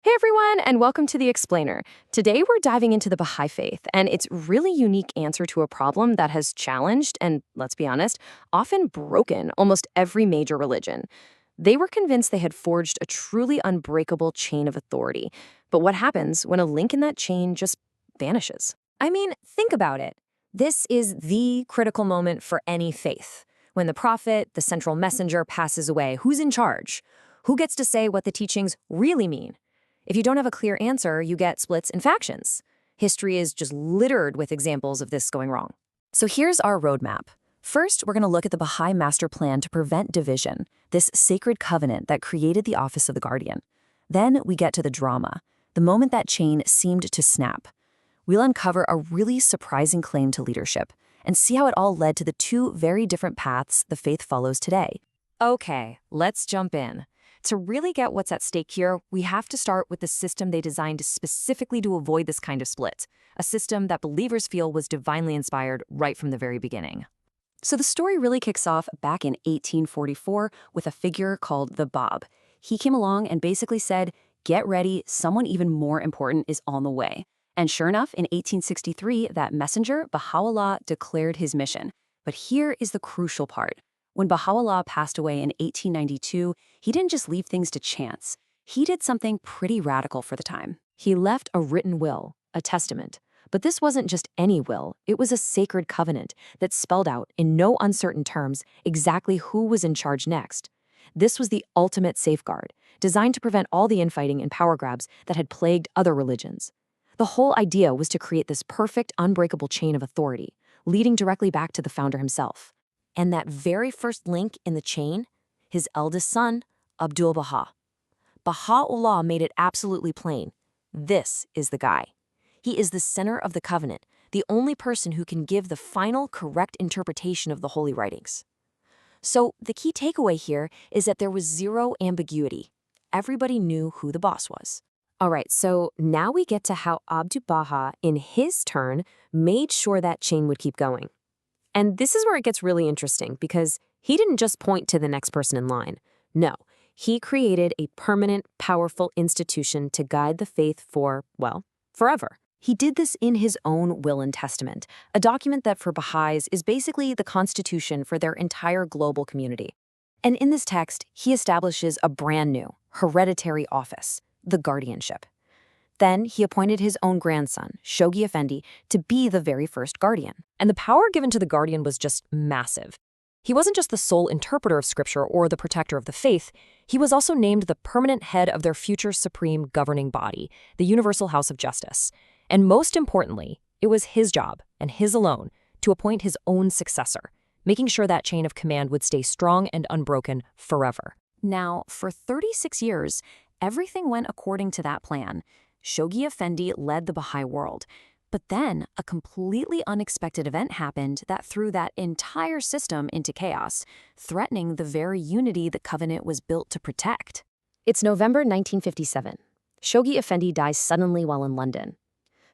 Hey everyone, and welcome to The Explainer. Today we're diving into the Baha'i faith and its really unique answer to a problem that has challenged and, let's be honest, often broken almost every major religion. They were convinced they had forged a truly unbreakable chain of authority. But what happens when a link in that chain just vanishes? I mean, think about it. This is the critical moment for any faith. When the prophet, the central messenger, passes away, who's in charge? Who gets to say what the teachings really mean? If you don't have a clear answer, you get splits and factions. History is just littered with examples of this going wrong. So here's our roadmap. First, we're going to look at the Baha'i master plan to prevent division, this sacred covenant that created the office of the guardian. Then we get to the drama, the moment that chain seemed to snap. We'll uncover a really surprising claim to leadership and see how it all led to the two very different paths the faith follows today. Okay, let's jump in. To really get what's at stake here, we have to start with the system they designed specifically to avoid this kind of split, a system that believers feel was divinely inspired right from the very beginning. So the story really kicks off back in 1844 with a figure called the Bab. He came along and basically said, "Get ready, someone even more important is on the way." And sure enough, in 1863, that messenger, Baha'u'llah, declared his mission. But here is the crucial part. When Baha'u'llah passed away in 1892, he didn't just leave things to chance. He did something pretty radical for the time. He left a written will, a testament. But this wasn't just any will, it was a sacred covenant that spelled out, in no uncertain terms, exactly who was in charge next. This was the ultimate safeguard, designed to prevent all the infighting and power grabs that had plagued other religions. The whole idea was to create this perfect, unbreakable chain of authority, leading directly back to the founder himself. And that very first link in the chain, his eldest son, Abdul-Baha. Baha'u'llah made it absolutely plain. This is the guy. He is the center of the covenant, the only person who can give the final correct interpretation of the holy writings. So the key takeaway here is that there was zero ambiguity. Everybody knew who the boss was. All right, so now we get to how Abdu'l-Baha, in his turn, made sure that chain would keep going. And this is where it gets really interesting, because he didn't just point to the next person in line. No, he created a permanent, powerful institution to guide the faith for, well, forever. He did this in his own will and testament, a document that for Baha'is is basically the constitution for their entire global community. And in this text, he establishes a brand new, hereditary office, the guardianship. Then he appointed his own grandson, Shoghi Effendi, to be the very first guardian. And the power given to the guardian was just massive. He wasn't just the sole interpreter of scripture or the protector of the faith, he was also named the permanent head of their future supreme governing body, the Universal House of Justice. And most importantly, it was his job, and his alone, to appoint his own successor, making sure that chain of command would stay strong and unbroken forever. Now, for 36 years, everything went according to that plan. Shoghi Effendi led the Baha'i world. But then a completely unexpected event happened that threw that entire system into chaos, threatening the very unity the covenant was built to protect. It's November 1957. Shoghi Effendi dies suddenly while in London.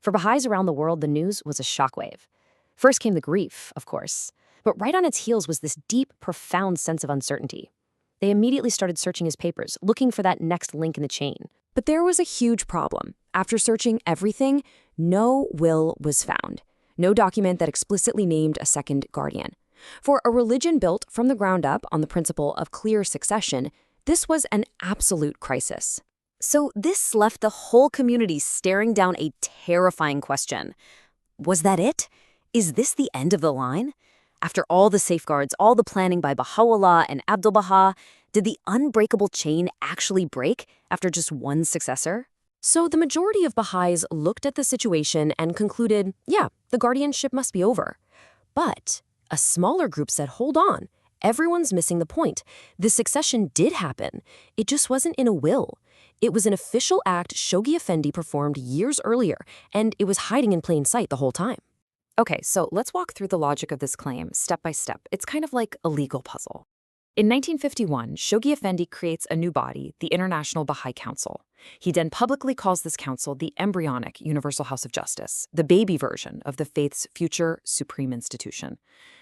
For Baha'is around the world, the news was a shockwave. First came the grief, of course, but right on its heels was this deep, profound sense of uncertainty. They immediately started searching his papers, looking for that next link in the chain. But there was a huge problem. After searching everything, no will was found. No document that explicitly named a second guardian. For a religion built from the ground up on the principle of clear succession, this was an absolute crisis. So this left the whole community staring down a terrifying question. Was that it? Is this the end of the line? After all the safeguards, all the planning by Baha'u'llah and Abdu'l-Baha, did the unbreakable chain actually break after just one successor? So the majority of Baha'is looked at the situation and concluded, yeah, the guardianship must be over. But a smaller group said, hold on, everyone's missing the point. The succession did happen. It just wasn't in a will. It was an official act Shoghi Effendi performed years earlier, and it was hiding in plain sight the whole time. Okay, so let's walk through the logic of this claim step by step. It's kind of like a legal puzzle. In 1951, Shoghi Effendi creates a new body, the International Baha'i Council. He then publicly calls this council the embryonic Universal House of Justice, the baby version of the faith's future supreme institution.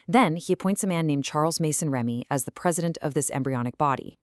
Then he appoints a man named Charles Mason Remy as the president of this embryonic body.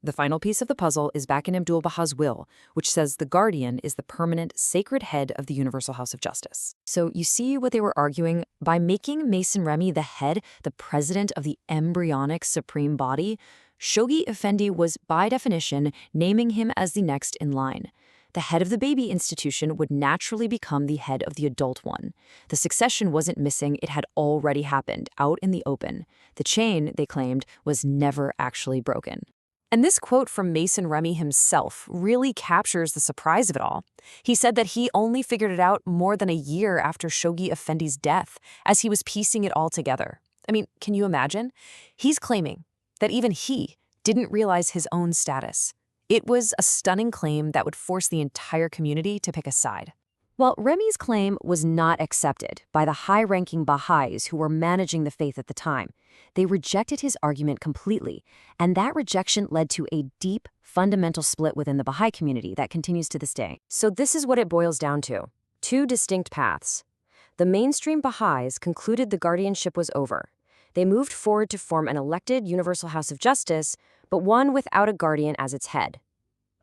The final piece of the puzzle is back in Abdul Baha's will, which says the guardian is the permanent, sacred head of the Universal House of Justice. So you see what they were arguing? By making Mason Remy the head, the president of the embryonic supreme body, Shoghi Effendi was, by definition, naming him as the next in line. The head of the baby institution would naturally become the head of the adult one. The succession wasn't missing, it had already happened, out in the open. The chain, they claimed, was never actually broken. And this quote from Mason Remy himself really captures the surprise of it all. He said that he only figured it out more than a year after Shoghi Effendi's death, as he was piecing it all together. I mean, can you imagine? He's claiming that even he didn't realize his own status. It was a stunning claim that would force the entire community to pick a side. Well, Remy's claim was not accepted by the high-ranking Baha'is who were managing the faith at the time. They rejected his argument completely, and that rejection led to a deep, fundamental split within the Baha'i community that continues to this day. So this is what it boils down to. Two distinct paths. The mainstream Baha'is concluded the guardianship was over. They moved forward to form an elected Universal House of Justice, but one without a guardian as its head.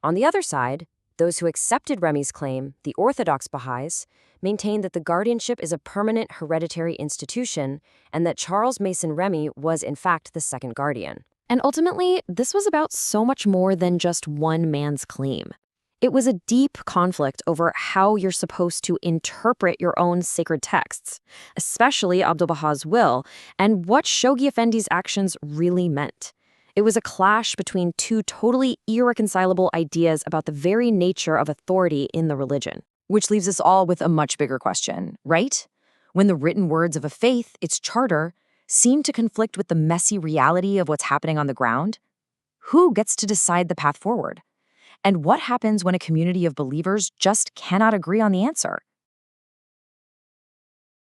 On the other side, those who accepted Remy's claim, the Orthodox Baha'is, maintained that the guardianship is a permanent hereditary institution and that Charles Mason Remy was in fact the second guardian. And ultimately, this was about so much more than just one man's claim. It was a deep conflict over how you're supposed to interpret your own sacred texts, especially Abdul Baha's will, and what Shoghi Effendi's actions really meant. It was a clash between two totally irreconcilable ideas about the very nature of authority in the religion. Which leaves us all with a much bigger question, right? When the written words of a faith, its charter, seem to conflict with the messy reality of what's happening on the ground, who gets to decide the path forward? And what happens when a community of believers just cannot agree on the answer?